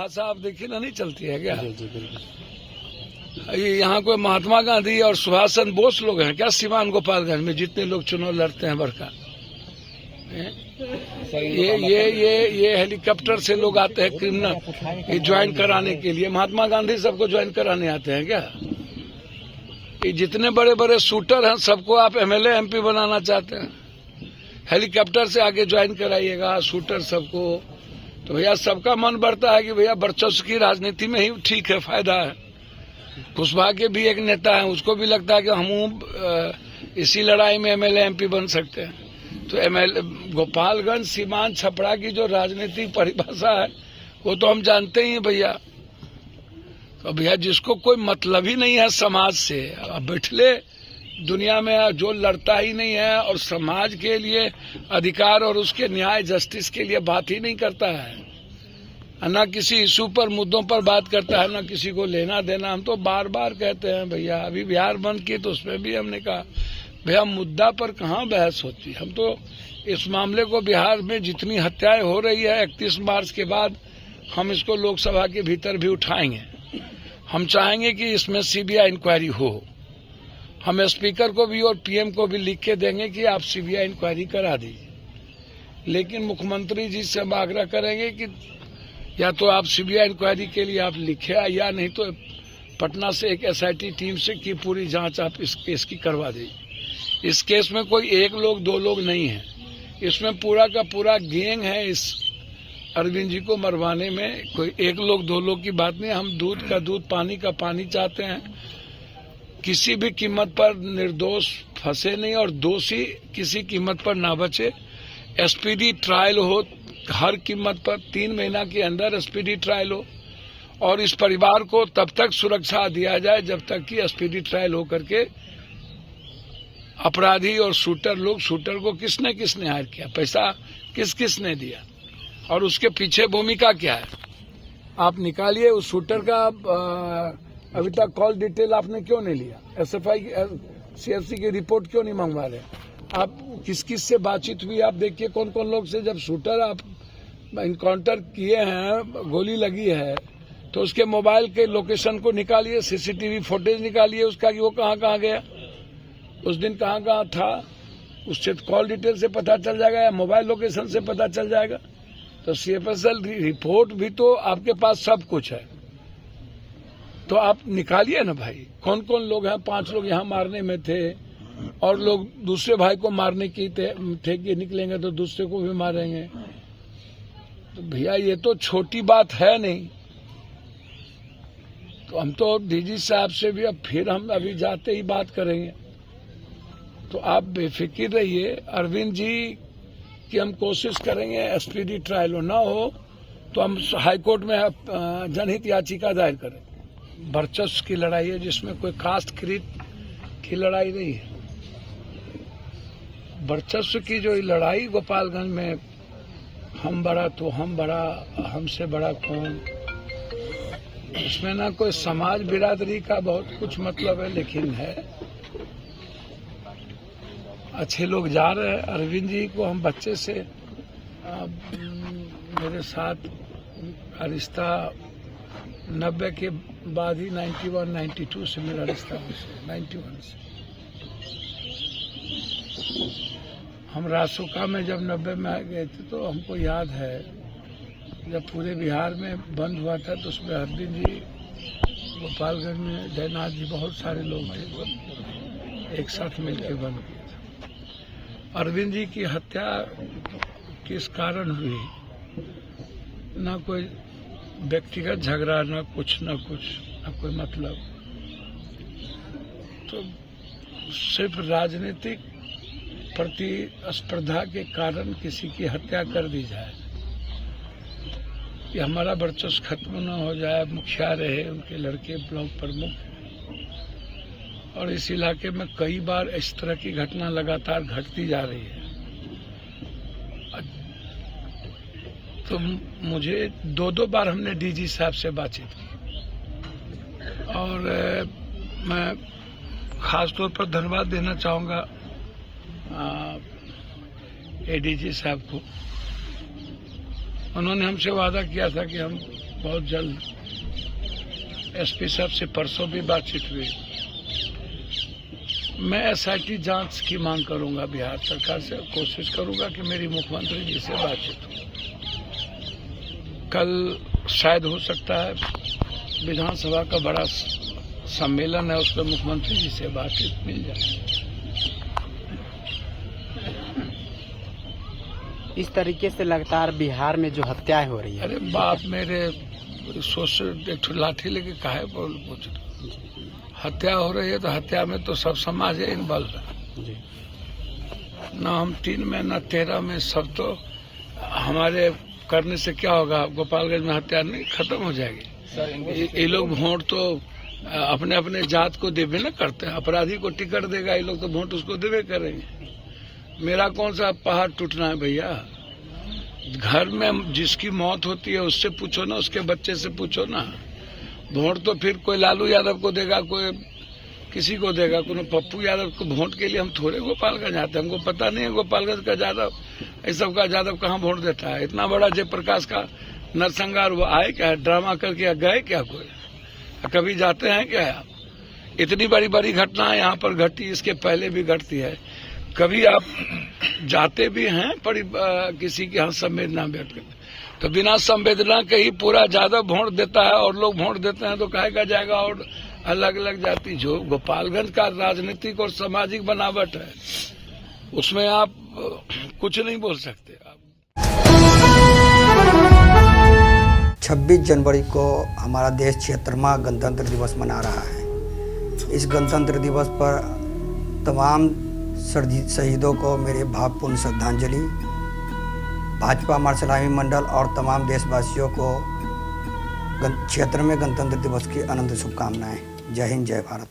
भाषा आप देखिए ना, नहीं चलती है क्या? जी बिल्कुल। यहाँ कोई महात्मा गांधी और सुभाष चंद्र बोस लोग हैं क्या सीवान गोपालगंज में, जितने लोग चुनाव लड़ते हैं बड़का? ये हेलीकॉप्टर से लोग आते हैं क्रिमिनल ये ज्वाइन कराने के लिए। महात्मा गांधी सबको ज्वाइन कराने आते हैं क्या? ये जितने बड़े बड़े शूटर हैं सबको आप एमएलए एमपी बनाना चाहते हैं, हेलीकॉप्टर से आगे ज्वाइन कराइएगा शूटर सबको। तो भैया सबका मन बढ़ता है कि भैया वर्चस्व की राजनीति में ही ठीक है, फायदा है। कुशवाहा के भी एक नेता है, उसको भी लगता है कि हम इसी लड़ाई में एमएलए एमपी बन सकते हैं। तो एमएलए गोपालगंज सीमांत छपरा की जो राजनीतिक परिभाषा है वो तो हम जानते ही हैं भैया। तो भैया जिसको कोई मतलब ही नहीं है समाज से, अब बैठले दुनिया में जो लड़ता ही नहीं है और समाज के लिए अधिकार और उसके न्याय जस्टिस के लिए बात ही नहीं करता है, ना किसी इशू पर मुद्दों पर बात करता है, ना किसी को लेना देना। हम तो बार बार कहते हैं भैया, अभी बिहार बंद की तो उसमें भी हमने कहा भैया मुद्दा पर कहाँ बहस होती। हम तो इस मामले को, बिहार में जितनी हत्याएं हो रही है 31 मार्च के बाद, हम इसको लोकसभा के भीतर भी उठाएंगे। हम चाहेंगे कि इसमें सीबीआई इंक्वायरी हो। हम स्पीकर को भी और पीएम को भी लिख के देंगे कि आप सीबीआई इंक्वायरी करा दीजिए। लेकिन मुख्यमंत्री जी से हम आग्रह करेंगे कि या तो आप सीबीआई इंक्वायरी के लिए आप लिखे, या नहीं तो पटना से एक एसआईटी टीम से की पूरी जांच आप इस केस की करवा दीजिए। इस केस में कोई एक लोग दो लोग नहीं है, इसमें पूरा का पूरा गैंग है। इस अरविंद जी को मरवाने में कोई एक लोग दो लोग की बात नहीं। हम दूध का दूध पानी का पानी चाहते हैं, किसी भी कीमत पर निर्दोष फंसे नहीं और दोषी किसी कीमत पर ना बचे। एसपीडी ट्रायल हो हर कीमत पर, 3 महीना के अंदर एसपीडी ट्रायल हो, और इस परिवार को तब तक सुरक्षा दिया जाए जब तक कि एसपीडी ट्रायल हो करके अपराधी और शूटर को किसने किसने हायर किया, पैसा किसने दिया और उसके पीछे भूमिका क्या है, आप निकालिए। उस शूटर का अभी तक कॉल डिटेल आपने क्यों नहीं लिया? एसएफआई सीएफसी की रिपोर्ट क्यों नहीं मंगवा रहे? आप किस से बातचीत हुई आप देखिए, कौन कौन लोग से। जब शूटर आप इनकाउंटर किए हैं, गोली लगी है, तो उसके मोबाइल के लोकेशन को निकालिए, सीसीटीवी फुटेज निकालिए उसका कि वो कहाँ कहाँ गया, उस दिन कहाँ कहाँ था। उससे कॉल डिटेल से पता चल जाएगा या मोबाइल लोकेशन से पता चल जाएगा। तो सीएफएसएल रिपोर्ट भी तो आपके पास सब कुछ है, तो आप निकालिए ना भाई। कौन कौन लोग हैं? 5 लोग यहाँ मारने में थे और लोग दूसरे भाई को मारने की थे कि निकलेंगे तो दूसरे को भी मारेंगे। तो भैया ये तो छोटी बात है नहीं। तो हम तो डीजी साहब से भी अब फिर हम अभी जाते ही बात करेंगे। तो आप बेफिक्र रहिए, अरविंद जी की हम कोशिश करेंगे एसपीडी ट्रायल ना हो तो हम हाईकोर्ट में जनहित याचिका दायर करें। वर्चस्व की लड़ाई है जिसमें कोई कास्ट क्रीड की लड़ाई नहीं है। वर्चस्व की जो लड़ाई गोपालगंज में, हम बड़ा तो हम बड़ा, हमसे बड़ा कौन, इसमें ना कोई समाज बिरादरी का बहुत कुछ मतलब है, लेकिन है अच्छे लोग जा रहे हैं। अरविंद जी को हम बच्चे से मेरे साथ रिश्ता 90 के बाद ही 91-92 से मेरा रिश्ता उनसे, 91 से। हम रासुका में जब 90 में आ गए थे तो हमको याद है जब पूरे बिहार में बंद हुआ था तो उसमें अरविंद जी गोपालगंज में, जयनाथ जी, बहुत सारे लोग थे, एक साथ मिलकर बंद किया था। अरविंद जी की हत्या किस कारण हुई? ना कोई व्यक्तिगत झगड़ा, ना कुछ ना कोई मतलब। तो सिर्फ राजनीतिक प्रतिस्पर्धा के कारण किसी की हत्या कर दी जाए, कि हमारा वर्चस्व खत्म न हो जाए। मुखिया रहे, उनके लड़के ब्लॉक प्रमुख, और इस इलाके में कई बार इस तरह की घटना लगातार घटती जा रही है। तो मुझे 2 बार हमने डीजी साहब से बातचीत की और मैं खास तौर पर धन्यवाद देना चाहूँगा एडीजी साहब को। उन्होंने हमसे वादा किया था कि हम बहुत जल्द एसपी साहब से परसों भी बातचीत हुई। मैं एसआईटी जांच की मांग करूंगा बिहार सरकार से, कोशिश करूंगा कि मेरी मुख्यमंत्री जी से बातचीत हो। कल शायद हो सकता है विधानसभा का बड़ा सम्मेलन है, उसमें मुख्यमंत्री जी से बातचीत मिल जाए। इस तरीके से लगातार बिहार में जो हत्याएं हो रही है। अरे बाप मेरे सोच एक लाठी लेके काहे बोल पूछ रहे? हत्या हो रही है तो हत्या में तो सब समाज है इन्वॉल्व है। न हम 3 में न 13 में, सब तो हमारे करने से क्या होगा? गोपालगंज में हत्या नहीं खत्म हो जाएगी। ये लोग वोट तो अपने अपने जात को देवे न करते हैं। अपराधी को टिकट देगा, ये लोग तो वोट उसको देवे करेंगे। मेरा कौन सा पहाड़ टूटना है भैया? घर में जिसकी मौत होती है उससे पूछो ना, उसके बच्चे से पूछो ना। वोट तो फिर कोई लालू यादव को देगा, कोई किसी को देगा, कोई पप्पू यादव को। वोट के लिए हम थोड़े गोपालगंज आते हैं, हमको पता नहीं है गोपालगंज का यादव, इस सब का यादव कहाँ वोट देता है। इतना बड़ा जयप्रकाश का नरसंहार वो आए क्या? ड्रामा करके गए क्या? कोई कभी जाते हैं क्या आप? इतनी बड़ी बड़ी घटना यहाँ पर घटी, इसके पहले भी घटती है। कभी आप जाते भी हैं किसी के यहाँ संवेदना व्यक्त करते, तो बिना संवेदना के ही पूरा ज्यादा वोट देता है और लोग वोट देते हैं तो कहेगा जाएगा। और अलग अलग जाति, जो गोपालगंज का राजनीतिक और सामाजिक बनावट है, उसमें आप कुछ नहीं बोल सकते। 26 जनवरी को हमारा देश 76वां गणतंत्र दिवस मना रहा है। इस गणतंत्र दिवस पर तमाम शहीदों को मेरे भावपूर्ण श्रद्धांजलि। भाजपा मार्शल आर्मी मंडल और तमाम देशवासियों को 76वें गणतंत्र दिवस की अनंत शुभकामनाएं। जय हिंद, जय भारत।